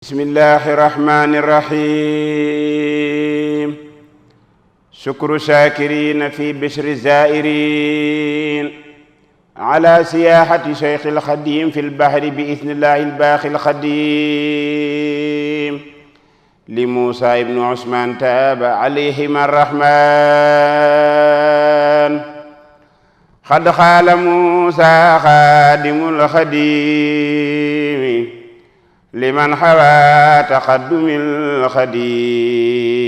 bismillahi rahmani rahim shukru shakirina fi bishri zairin ala siyahati shaykh al-khadim fi al-bahri bi idhnillahi al-baqi al-khadim li Musa ibn Usman taba alayhima ar-rahman qad qala Musa khadimul khadim liman hawa taqaddumil xadimi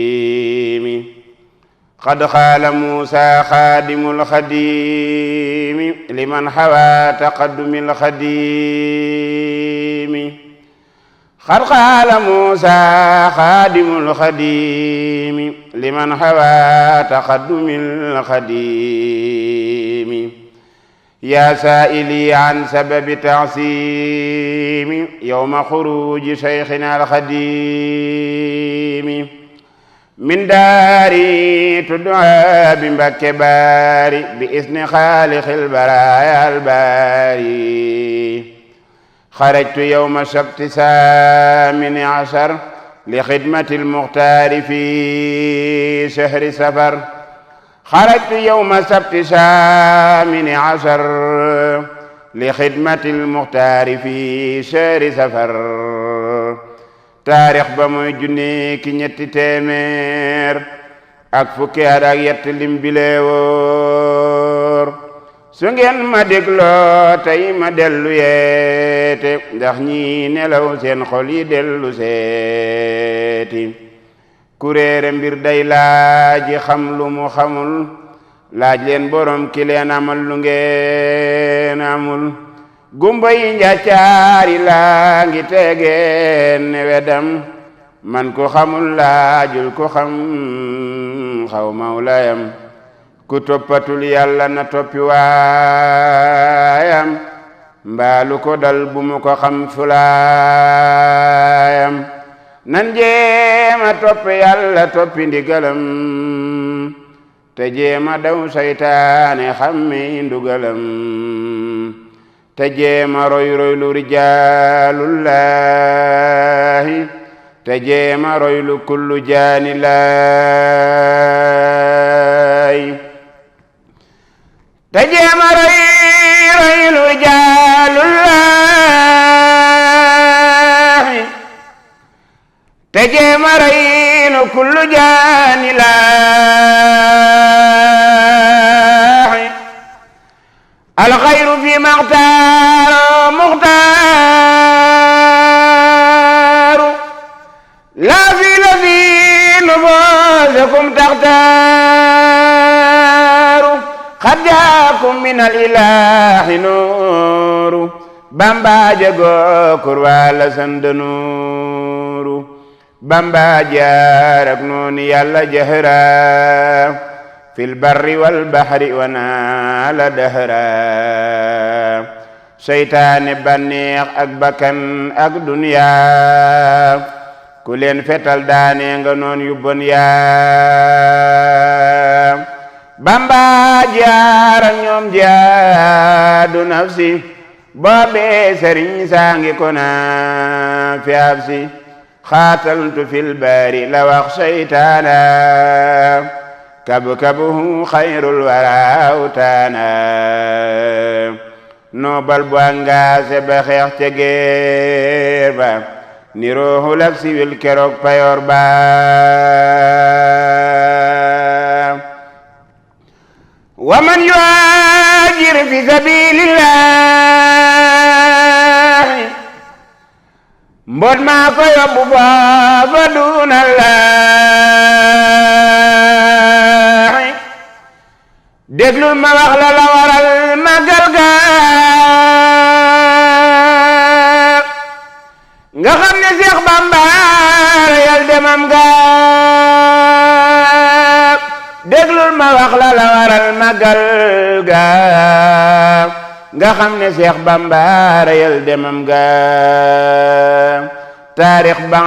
qad qaala Muusaa xaadimul xadimi liman hawa taqaddumil xadimi qad qaala Muusaa xaadimul xadimi liman hawa taqaddumil xadimi yaa saa'ili an sababi ta'siimi yawma xuruuji shaykhina al-xadiimi min daari tud'aa bi Mbakke Baari bi isni xaaliqil baraaya al-baari xarajtu yawma sabti saamini ashar li xidmatil muxtaari fi shahri safar xarajtu yawma sabti saamini ashar li xidmatil muxtaari fi shahri safar taarix ba mooy junni ki ñetti téeméer ak fukki at ak yett lim bile woor su ngeen ma dégloo tey ma dellu yeete ndax ñi nelaw seen xol yi dellu seeti kuréere mbir day laaji xam lu mu xamul laaj leen borom ki leen amal lu ngeen amul gumba yi njàccaari laa ngi tegeen ne wedam man ko xamul laajul ko xam xaw mawlayam ku toppatul yàlla na toppi waayam mbaalu ko dal bu mu ko xam fulaayam nan jéema topp yàlla toppi ndigalam te jéema daw saytaane xammi ndugalam te jéema roy lu rijaalullahi te jéema roy lu kullu jaanillahi te jéema roy lu rijaalullahi te jéema reynu kullu jaani laahi alxayru fi maxtaaru muxtaaru laa fi lazi nufuusikum taxtaaru xad jaakum min al-ilaahi nuuru Bamba jagoo kurwaala sandanuuru Bamba jaarak nooni yàlla jahra fil barri wal bahri wa naala dahra seytaane banneex ak bakkan ak dunya ku leen fetal daane nga noon yu bon yaa Bamba jaarak ñoom jaadu nafsi boobe sëriñ saangi ko na fi absi xaataltu fil baari la wax seytaana kabkabuhu xayrul warawtaana noobal bu angaase ba xeex ca geer ba ni rooxul ak siwil keroog payoor ba wa man yuhaajir fi sabilillahi mboot maa ko yóbbu foofa duunallaahi déglul ma wax la la waral magal ga nga xam ne Seex Bamba yal demam ga déglul ma wax la la waral magal ga nga xam ne Seex Bamba yal demam ga taarix ba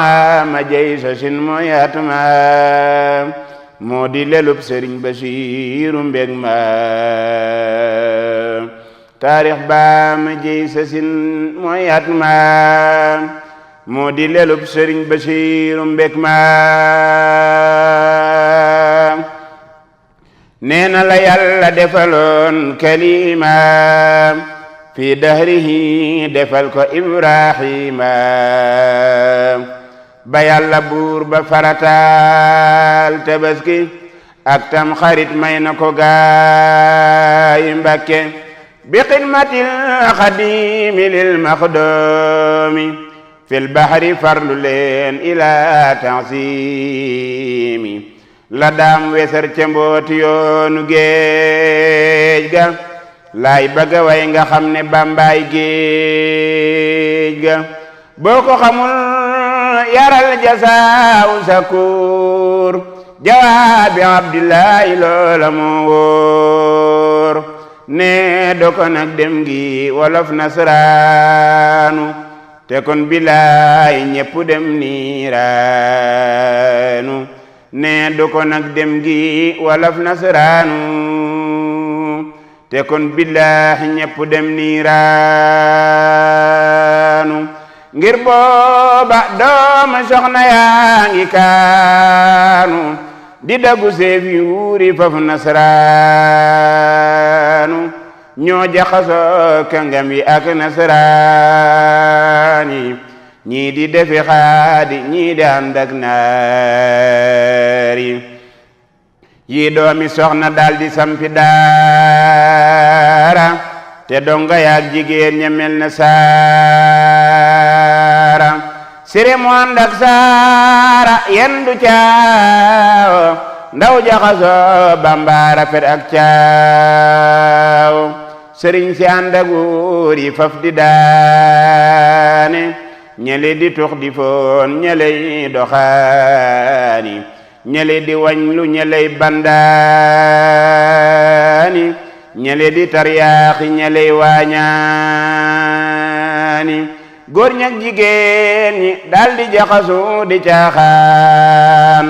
ma jey sa sin mooy atma moo di lelub Sëriñ Basiiru mbég ma taarix ba ma jey sa sin mooy atma moo di lelub sëriñ Basiiru mbég ma nee na la yàlla defaloon kalima fi dahrihi defal ko Ibrahima ba yàlla buur ba farataal tabaski ak tam xarit may na ko gaay Mbàkke bi xidmatil xadimi lil maxdoomi fil bahri farlu leen ila tansimi la daam wesar ca mbooti yoonu géej ga laay bëgga way nga xam ne bambaay géej ga boo ko xamul yaral jasaaw sakuur jawaabi abdillahi loola moo wóor ne do ko nag dem gi wolof nasraanu te kon bilaay ñépp dem niiraanu ne do ko nag dem gi wolof nasraanu te kon bilaay ñépp dem niiraanu ngir booba dooma soxna yaa ngi kaanu di dagu seef yuuri faf nasraanu ñoo jaxasoo kàngam yi ak nasraani ñii di defi xaadi ñii di ànd ak naari yi doomi soxna daldi sampi daara te donga yaak jigéen ña mel na saara sire mu ànd ak saara yendu caaw ndaw jaxasoo bambara fet ak caaw sëriñ si ànd ak wóor yi faf di daane ñele di tux di foon ñeley doxaani ñele di wañlu ñeley bandaani ñele di taryaaxi ñeley waañaani góor ñak jigéen ñi daldi jaxasu di caaxaan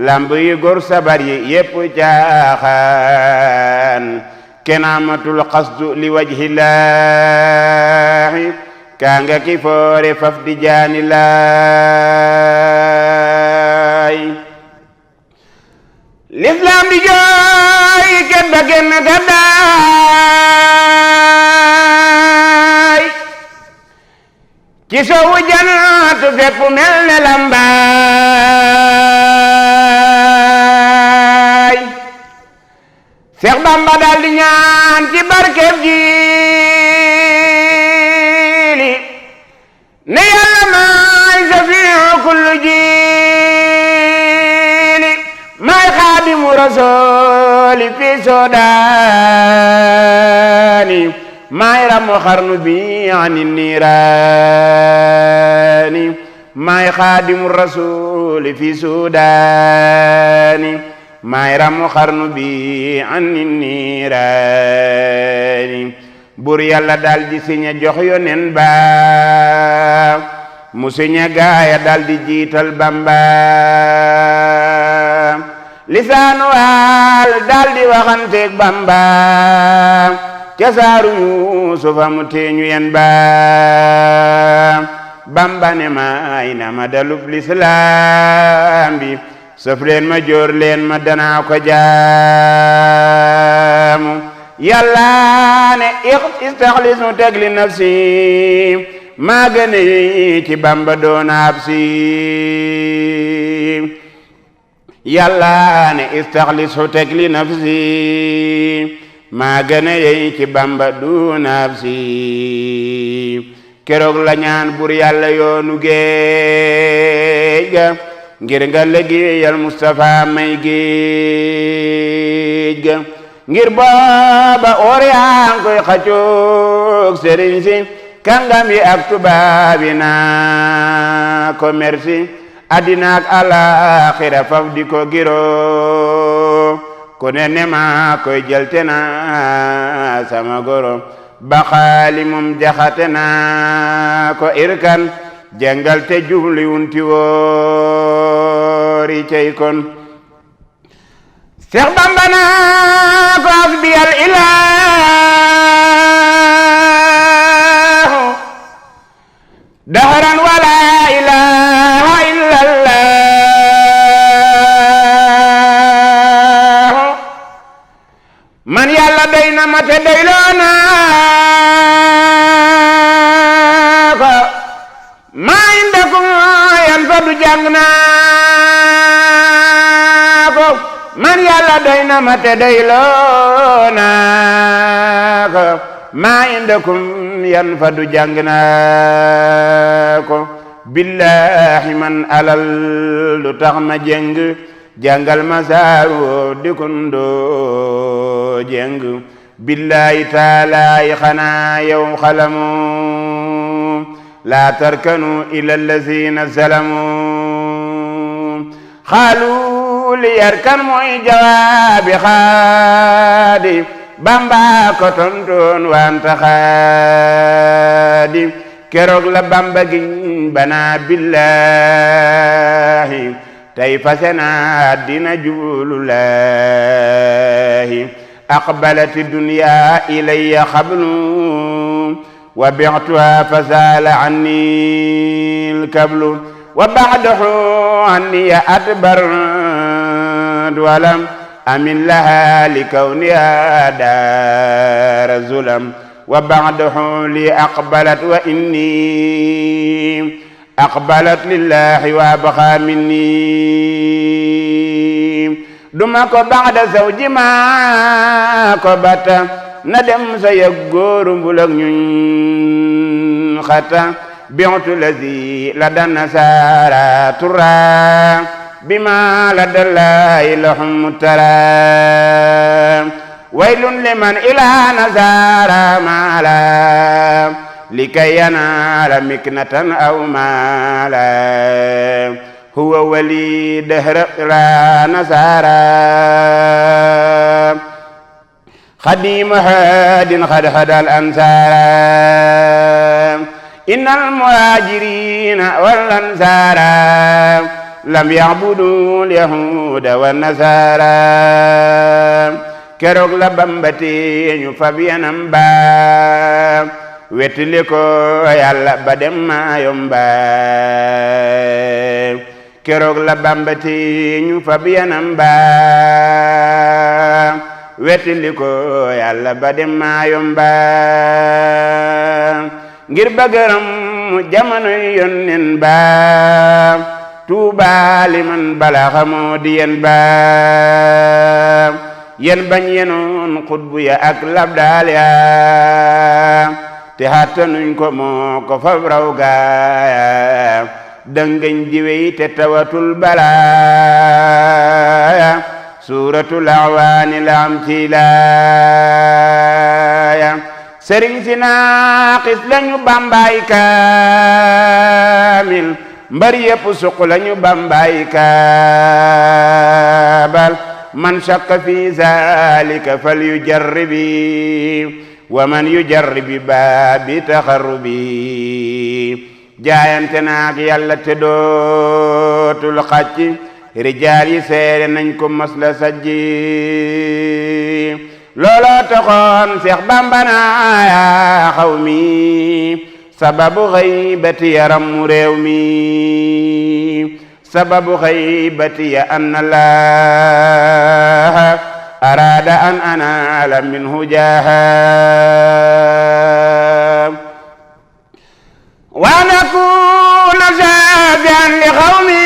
lamb yi góor sabar yi yépp caaxaan kenaamatul qasdu li wajhillaahi kaanga ki foore faf di jaani laay l'islam di jooy ket ba genn gaddaay ci soowu jant fépp mel ne lambaay Seex Bamba daal di ñaan ci barkeb jiili ne yàlla maay safiu kullu jiili maay xaadimu rasooli fi sodaani maay ramu xarnu bi ani niiraani maay xaadimu rasooli fi sodaani maay ramu xarnu bi ani niiraani bur yàlla daldi siñe jox yonen ba mu siñe gaaya daldi jiital Bamba lisaanu waal daldi waxanteeg Bamba ca saaru Yuusufa mu teeñu yen ba Bamba ne maay na ma dalub lislaam bi sëf leen ma jóor leen ma danaa ko jaamu yàlla ne istaxlisu tegli nafsi maa gëne ci Bamba doon ab si yàlla ne istaxlisu tegli nafsi maa gëne ci Bamba doon ab si keroog la ñaan bur yàlla yoonu géej ga ngir nga liggéeyal Mustafa may géej ga ngir booba oor yaa ngi koy xaccoog sëriñ si kàngam yi ak tubaab yi naa ko merci àddina ak alaaxira faf di ko giroo ku ne ne maa koy jëlte naa sama goro ba xaali moom jaxate naa ko irkan jàngal te jubli wunti woori cey kon Seex Bamba naa ko asbiyal ilaahu dahran wala na ma te doyloo naa ko maa indakum yanfadu jàng naa ko man yàlla doy na ma te doyloo naa ko maa indakum yanfadu jàng naa ko billahi man alal lu tax ma jeng jàngal ma saaru dikundoo jeng billahi taalaay xanaa yow xalamu laa tarkanu ila allazina zalamu xaalu li yarkan mooy jawaabi xaadi bamba ko tontoon wanta xaadi keroog la bamba giñ bana billahi tay fasena dina jululahi aqbalati dunya ilayya xablu wa bi'tuha fasala anni alkablu wa ba'dahu anni adbar walam amin laha likawniha dar zulam wa ba'dahu li aqbalat wa inni aqbalat lillahi wa baxa minni duma ko ba'da zawji ma ko bata na dem sa yëg góoru mbulak ñuñ xata bi'tu lazi la dan nasara tura bima la dallahi lahum tara waylun liman ila nasara mala likay yanala miknatan aw mala huwa wali dahra la nasara خديم هاد قد هدى الأنصار إن المهاجرين والأنصار لم يعبدوا اليهود والنصارى keroog la bambati ñu fabiyanam ba wetli ko Yàlla ba dem ma yomba keroog la bambati ñu fabiyanam ba wetli ko Yàlla ba dem ma yomba ngir bëgëram jamono yonnen ba Tuuba liman balaxa moo di yen ba yen bañ yenoon xutbu ya ak labdaal ya te xattanuñ ko moo ko fab raw gaaya dëngañ diwey te tawatul balaaya suuratul awaani la am ci laaya sëriñ si naaqis lañu bambaay kaamil mbar yépp suq lañu bambaay kaabal man shakka fi zalika fal yujarribi wa man yujarribi baabi taxarrubi jaayante naak Yàlla te dootul xacc rijaal yi seere nañ ko masla sajji looloo taxoon Seex Bamba naa yaa xawmi sababu xaybati yaram mu réew mi sababu xaybati ya anna Allaha arada an anala minhu jaha wa nakuna shafi'an li qawmi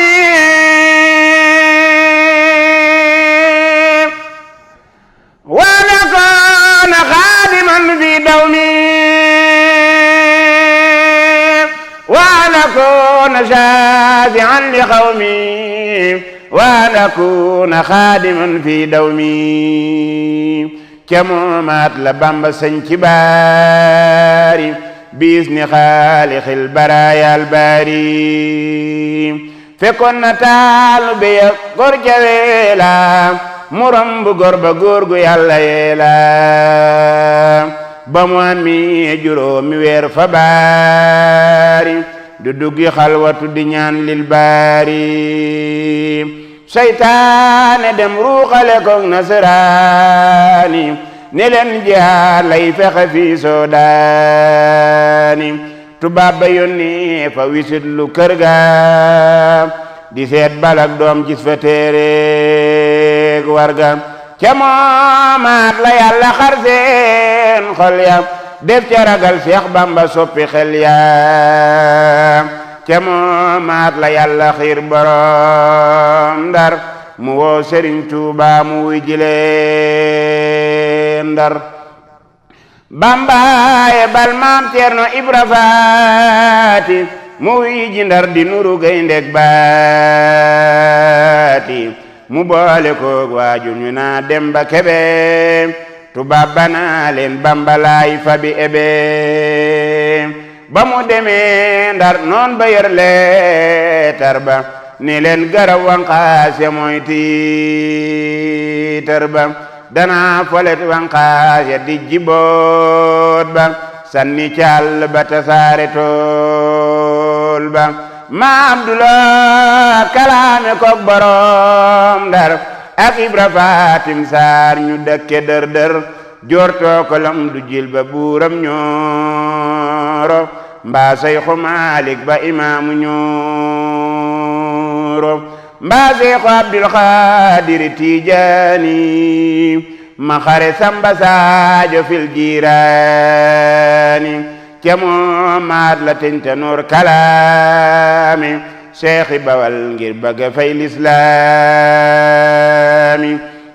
wa nakuna khadiman fi dawmi وأكون شافعا لقومي وأن أكون خادما في دومي كمومات لبامب سنكباري بإذن خالق البرايا الباري فكن نتال بيقر جويلا مرم بغرب غورغو يالا يلا bamuan mi juróomi weer fa baari du duggi xalwatu di ñaan lil baari seytaane dem ruuxale koog nasaraani ne leen jihaad lay fexe fi soodaani tubaab ba yónni fa wisit lu kër ga di seet balak doom gis fa téereeg warga ca moomaat la yàlla xar seen xol ya def ca ragal Seex Bamba soppi xel ya ca moomaat la yàlla xiir borom Ndar mu woo Sëriñ Tuuba mu wuy jile Ndar Bamba bal maam Ceerno Ibra Faati mu wuy ji Ndar di nuru gayndeg baati mu boole koog waaju ñu naa Demba Kebe tubaab banaa leen Bamba laay fabi ebe ba mu demee Ndar noon ba yor leetar ba ni leen garaw wanqaase mooy tiitar ba danaa folet wanqaas ya di jiboot ba sanni caal ba tasaare tool ba ma Abdullah kalaame koog borom Ndar ak Ibra Fatim Saar ñu dëkke dër dër joortoo ko lam du jil ba buuram ñooro mbaa Seyxu Maalik ba imaamu ñooro mbaa Seyxu Abdul Xaadir Tijaani ma xare Samba Saajo fil jiiraani ca moomaat la teñta noor kalaami Seexi Bawal ngir bëgga fay lislaami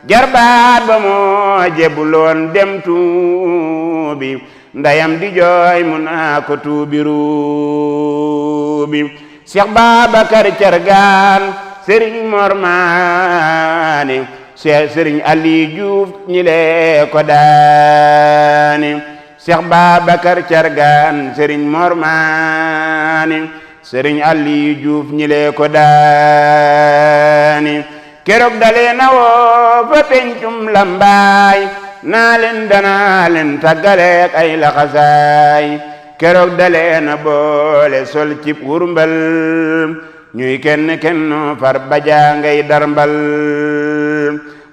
jarbaat ba moo jebbuloon dem tuubi ndayam di jooy mu naa ko tuubi ruubi Seex Babakar Cargaan Sëriñ Mor Maane Sëriñ Ali Juuf ñi lee ko daani Seex Babakar Cargaan Sëriñ Mor Maane Sëriñ Ali Juuf ñi lee ko daani keroog dalee na woo fa pencum Lambaay naa leen danaa leen taggaleek ay laxasaay keroog dalee na boole sol cib wurmbal ñuy kenn kenn far bajaa ngay darmbal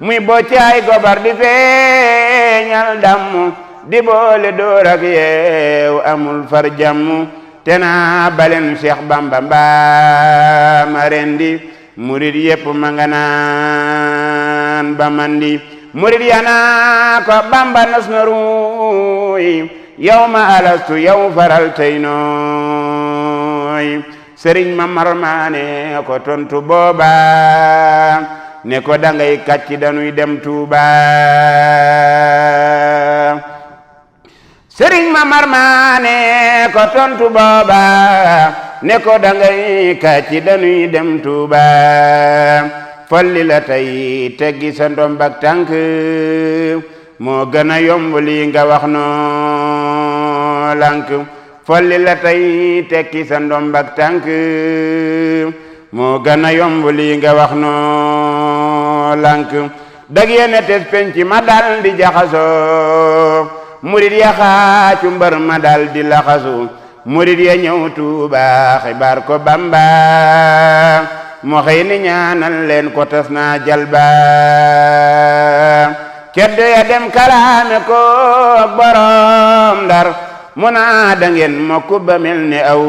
muy boccaay gobar di feeñal dammu di boole door ak yeew amul far jammu te naa balen Seex Bamba mbaa ma rendi murid yépp ma nga naan ba mandi murid yana ko Bamba nas na ruuy yow ma alastu yow faral tey nooy Sëriñ Mamar Maane ko tontu booba ne ko dangay kàcci dañuy dem Tuuba Sëriñ Mamar Maane ko tontu booba ne ko dangay kàcci dañuy dem Tuuba folli la tey teggi sa ndombak tànk moo gën a yomb lii nga wax noo lank folli la tey tekki sa ndombak tànk moo gën a yomb lii nga wax noo lank dag yene tes penc ma dal di jaxasoo murid ya xaacu mbër ma dal di laxasu murid ya ñëw Tuuba xibaar ko Bamba mo xëy ni ñaanal leen ko tas naa jalba ceddo ya dem kalaame ko borom Ndar mu naa da ngeen mokku ba mel ni aw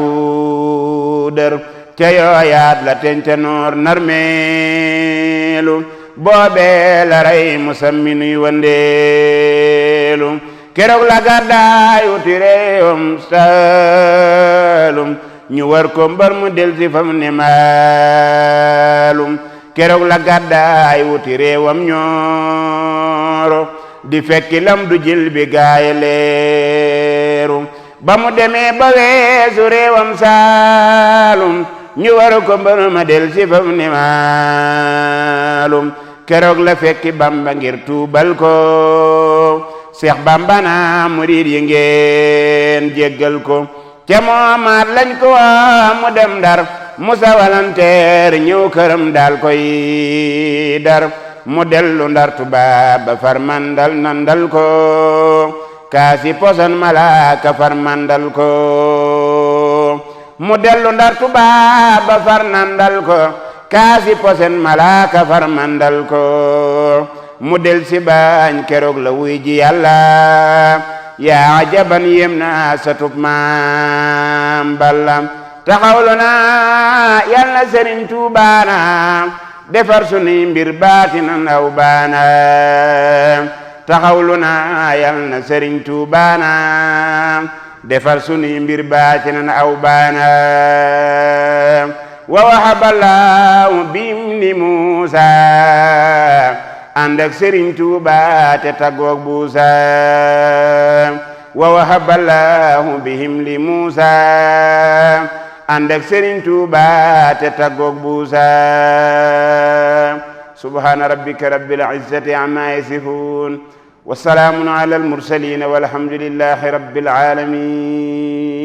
dër ca yooyaat la teñte noor narmeelu boobee la rey musammi nuy wandeelu keroog la gàddaay wuti réewam Saalum ñu war ko mbar mu del si fam ne maalum keroog la gàddaay wuti réewam Ñooro di fekki lam du jël bi gaaya leeru ba mu demee ba weesu réewam Saalum ñu war ko mbar ma del si fam ne maalum keroog la fekki Bamba ngir tuubal ko Seex Bamba na murid yi ngeen jéggal ko ca moomaat lañ ko waa mu dem Ndar musa walanteer ñëw këram daal koy dar mu dellu Ndar tubaab ba far mandal nandal ko kaasi poson malaaka far mandal ko mu dellu Ndar tubaab ba far nandal ko kaasi poson malaaka far mandal ko mu del si bañ keroog la wuy ji Yàlla yaa ajaban yem na satub maam Balla taxawlu na Yàlla Sëriñ Tuubaa na defar sunuy mbir baatinan aw baana taxawlu na yal na Sëriñ Tuubaana defar sunuy mbir baatinan aw baana wa wahaballahu bim ni Muusa ànd ak Sëriñ Tuuba te taggoog buusa wa wahaballahu bihim li Muusa ànd ak Sëriñ Tuuba te taggoog buusa subhaana rabbika rabbil izzati amma yasifun wa salaamun ala al mursalin walhamdulillahi rabbil alamin